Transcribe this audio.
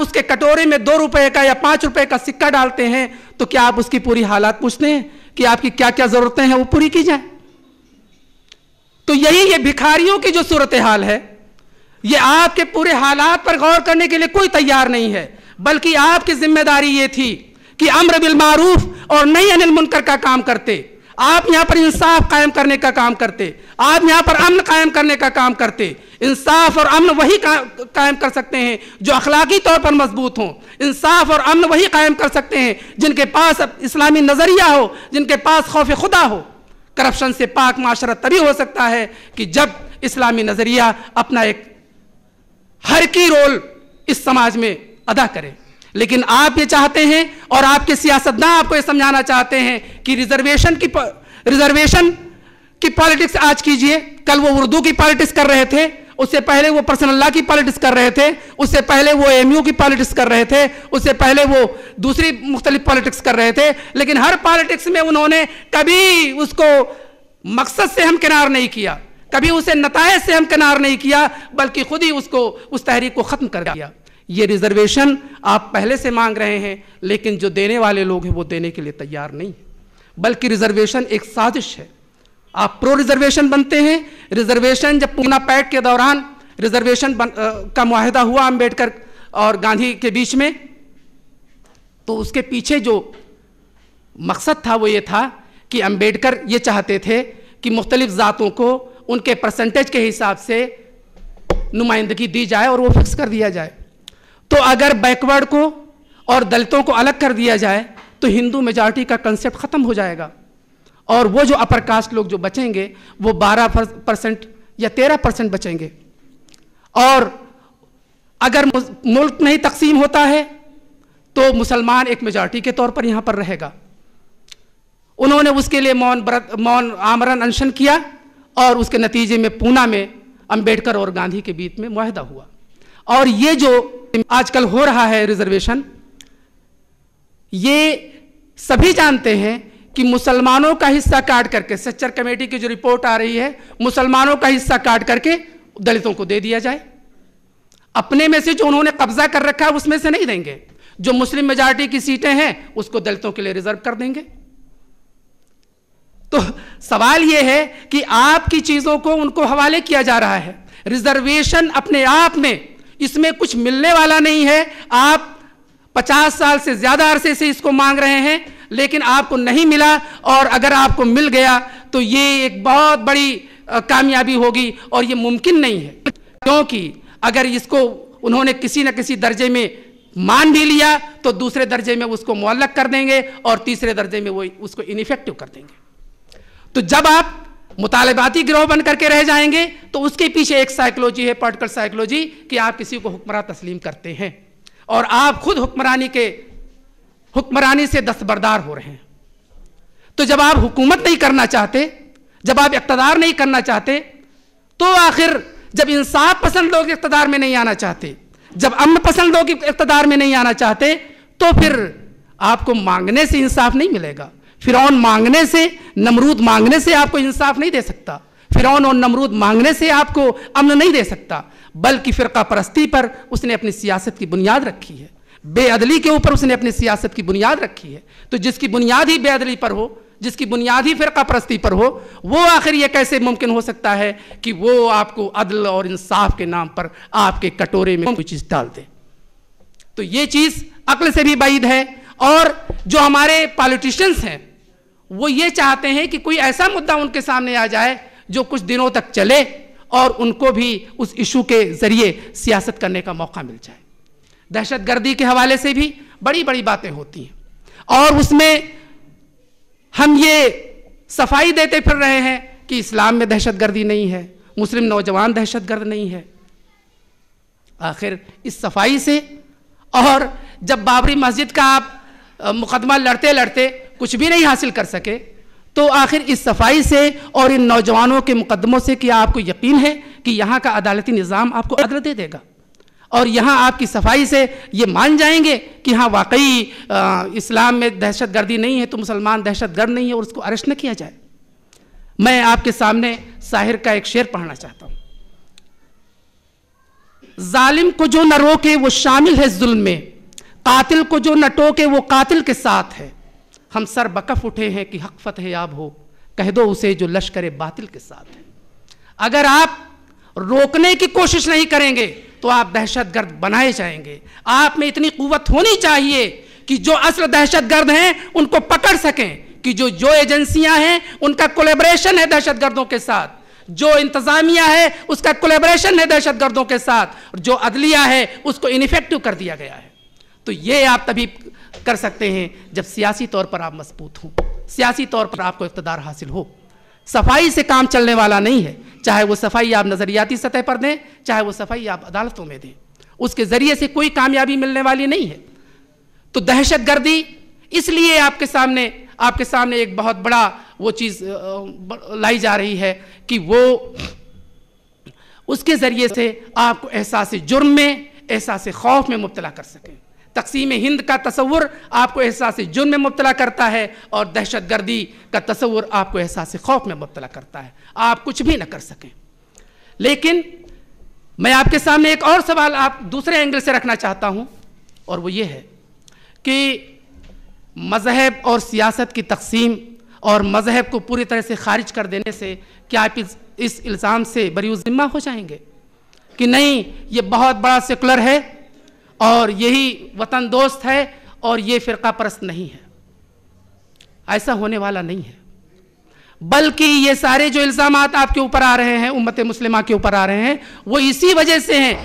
उसके कटोरे में 2 रुपए का या 5 रुपए का सिक्का डालते हैं तो क्या आप उसकी पूरी हालात पूछते हैं कि आपकी क्या क्या जरूरतें हैं वो पूरी की जाए? तो यही ये भिखारियों की जो सूरत हाल है, ये आपके पूरे हालात पर गौर करने के लिए कोई तैयार नहीं है, बल्कि आपकी जिम्मेदारी ये थी कि अम्र बिल मारूफ और नही अनिल मुनकर का काम करते, आप यहां पर इंसाफ कायम करने का काम करते, आप यहां पर अमन कायम करने का काम करते। इंसाफ और अमन वही कायम कर सकते हैं जो अखलाकी तौर पर मजबूत हों। इंसाफ और अमन वही कायम कर सकते हैं जिनके पास इस्लामी नजरिया हो, जिनके पास खौफ खुदा हो। करप्शन से पाक माशरा तभी हो सकता है कि जब इस्लामी नजरिया अपना एक हर की रोल इस समाज में अदा करे। लेकिन आप ये चाहते हैं और आपके सियासतदान आपको ये समझाना चाहते हैं कि रिजर्वेशन की पॉलिटिक्स आज कीजिए। कल वो उर्दू की पॉलिटिक्स कर रहे थे, उससे पहले वो पर्सनल लॉ की पॉलिटिक्स कर रहे थे, उससे पहले वो एमयू की पॉलिटिक्स कर रहे थे, उससे पहले वो दूसरी मुख्तलिफ पॉलिटिक्स कर रहे थे। लेकिन हर पॉलिटिक्स में उन्होंने कभी उसको मकसद से हमकिनार नहीं किया, कभी उसे नतायज से हमकिनार नहीं किया, बल्कि खुद ही उसको उस तहरीक को खत्म कर दिया। ये रिजर्वेशन आप पहले से मांग रहे हैं, लेकिन जो देने वाले लोग हैं वो देने के लिए तैयार नहीं है, बल्कि रिजर्वेशन एक साजिश है। आप प्रो रिजर्वेशन बनते हैं। रिजर्वेशन जब पूना पैक्ट के दौरान रिजर्वेशन का मुआहदा हुआ अंबेडकर और गांधी के बीच में, तो उसके पीछे जो मकसद था वो ये था कि अंबेडकर ये चाहते थे कि मुख्तलिफ ज़ातों को उनके परसेंटेज के हिसाब से नुमाइंदगी दी जाए और वो फिक्स कर दिया जाए। तो अगर बैकवर्ड को और दलितों को अलग कर दिया जाए तो हिंदू मेजॉरिटी का कंसेप्ट ख़त्म हो जाएगा और वो जो अपर कास्ट लोग जो बचेंगे वो 12% या 13% बचेंगे। और अगर मुल्क नहीं तकसीम होता है तो मुसलमान एक मेजॉरिटी के तौर पर यहाँ पर रहेगा। उन्होंने उसके लिए मौन आमरण अनशन किया और उसके नतीजे में पूना में अंबेडकर और गांधी के बीच में मुआहदा हुआ। और ये जो आजकल हो रहा है रिजर्वेशन, ये सभी जानते हैं कि मुसलमानों का हिस्सा काट करके, सच्चर कमेटी की जो रिपोर्ट आ रही है, मुसलमानों का हिस्सा काट करके दलितों को दे दिया जाए। अपने में से जो उन्होंने कब्जा कर रखा है उसमें से नहीं देंगे, जो मुस्लिम मेजॉरिटी की सीटें हैं उसको दलितों के लिए रिजर्व कर देंगे। तो सवाल यह है कि आपकी चीजों को उनको हवाले किया जा रहा है। रिजर्वेशन अपने आप में इसमें कुछ मिलने वाला नहीं है। आप 50 साल से ज्यादा अरसे से इसको मांग रहे हैं, लेकिन आपको नहीं मिला, और अगर आपको मिल गया तो ये एक बहुत बड़ी कामयाबी होगी और ये मुमकिन नहीं है, क्योंकि अगर इसको उन्होंने किसी न किसी दर्जे में मान भी लिया तो दूसरे दर्जे में उसको मुअल्लक कर देंगे और तीसरे दर्जे में वो उसको इनइफेक्टिव कर देंगे। तो जब आप मुतालिबाती गिरोह बन करके रह जाएंगे तो उसके पीछे एक साइकोलॉजी है, पॉलिटिकल साइकोलॉजी, कि आप किसी को हुक्मरान तस्लीम करते हैं और आप खुद हुक्मरानी से दस्तबरदार हो रहे हैं। तो जब आप हुकूमत नहीं करना चाहते, जब आप इक़्तिदार नहीं करना चाहते, तो आखिर जब इंसाफ पसंद लोग इक़्तिदार में नहीं आना चाहते, जब अमन पसंद लोग इक़्तिदार में नहीं आना चाहते, तो फिर आपको मांगने से इंसाफ नहीं मिलेगा। फिरौन मांगने से, नमरूद मांगने से आपको इंसाफ नहीं दे सकता। फिरौन और नमरूद मांगने से आपको अमन नहीं दे सकता, बल्कि फ़िरका परस्ती पर उसने अपनी सियासत की बुनियाद रखी है, बेअदली के ऊपर उसने अपनी सियासत की बुनियाद रखी है। तो जिसकी बुनियाद ही बेअदली पर हो, जिसकी बुनियाद ही फ़िरका परस्ती पर हो, वो आखिर ये कैसे मुमकिन हो सकता है कि वो आपको अदल और इंसाफ के नाम पर आपके कटोरे में कोई चीज़ डाल दे? तो ये चीज़ अक्ल से भी बाइद है। और जो हमारे पॉलिटिशियंस हैं वो ये चाहते हैं कि कोई ऐसा मुद्दा उनके सामने आ जाए जो कुछ दिनों तक चले और उनको भी उस इशू के जरिए सियासत करने का मौका मिल जाए। दहशतगर्दी के हवाले से भी बड़ी बड़ी बातें होती हैं और उसमें हम ये सफाई देते फिर रहे हैं कि इस्लाम में दहशतगर्दी नहीं है, मुस्लिम नौजवान दहशतगर्द नहीं है। आखिर इस सफाई से, और जब बाबरी मस्जिद का आप मुकदमा लड़ते लड़ते कुछ भी नहीं हासिल कर सके, तो आखिर इस सफाई से और इन नौजवानों के मुकदमों से क्या आपको यकीन है कि यहाँ का अदालती निज़ाम आपको अदल दे देगा? और यहाँ आपकी सफाई से ये मान जाएंगे कि हाँ वाकई इस्लाम में दहशतगर्दी नहीं है तो मुसलमान दहशतगर्द नहीं है और उसको अरेस्ट न किया जाए? मैं आपके सामने शाहिर का एक शेर पढ़ना चाहता हूँ। जालिम को जो न रोके वो शामिल है जुल्म में, कातिल को जो न टोके वो कातिल के साथ है। हम सर बकफ उठे हैं कि हक फतह याब हो, कह दो उसे जो लश्कर बातिल के साथ है। अगर आप रोकने की कोशिश नहीं करेंगे तो आप दहशतगर्द बनाए जाएंगे। आप में इतनी कुव्वत होनी चाहिए कि जो असल दहशतगर्द हैं उनको पकड़ सकें, कि जो एजेंसियां हैं उनका कोलैबोरेशन है दहशतगर्दों के साथ, जो इंतजामिया है उसका कोलैबोरेशन है दहशतगर्दों के साथ, और जो अदलिया है उसको इनइफेक्टिव कर दिया गया है। तो ये आप तभी कर सकते हैं जब सियासी तौर पर आप मजबूत हों, सियासी तौर पर आपको इक़्तिदार हासिल हो। सफाई से काम चलने वाला नहीं है, चाहे वो सफाई आप नज़रियाती सतह पर दें, चाहे वो सफाई आप अदालतों में दें, उसके ज़रिए से कोई कामयाबी मिलने वाली नहीं है। तो दहशतगर्दी इसलिए आपके सामने एक बहुत बड़ा वो चीज़ लाई जा रही है कि वो उसके ज़रिए से आपको एहसास जुर्म में, एहसास खौफ में मुब्तला कर सकें। तक़सीम हिंद का तसव्वुर आपको एहसास जुर्म में मुब्तला करता है और दहशतगर्दी का तसव्वुर आपको एहसास खौफ में मुब्तला करता है। आप कुछ भी ना कर सकें। लेकिन मैं आपके सामने एक और सवाल आप दूसरे एंगल से रखना चाहता हूं, और वो ये है कि मज़हब और सियासत की तक़सीम और मज़हब को पूरी तरह से खारिज कर देने से क्या आप इस इल्ज़ाम से बरी ज़िम्मा हो जाएंगे कि नहीं, ये बहुत बड़ा सेकुलर है और यही वतन दोस्त है और ये फ़िरका परस्त नहीं है? ऐसा होने वाला नहीं है। बल्कि ये सारे जो इल्ज़ामात आपके ऊपर आ रहे हैं, उम्मत मुस्लिमा के ऊपर आ रहे हैं, वो इसी वजह से हैं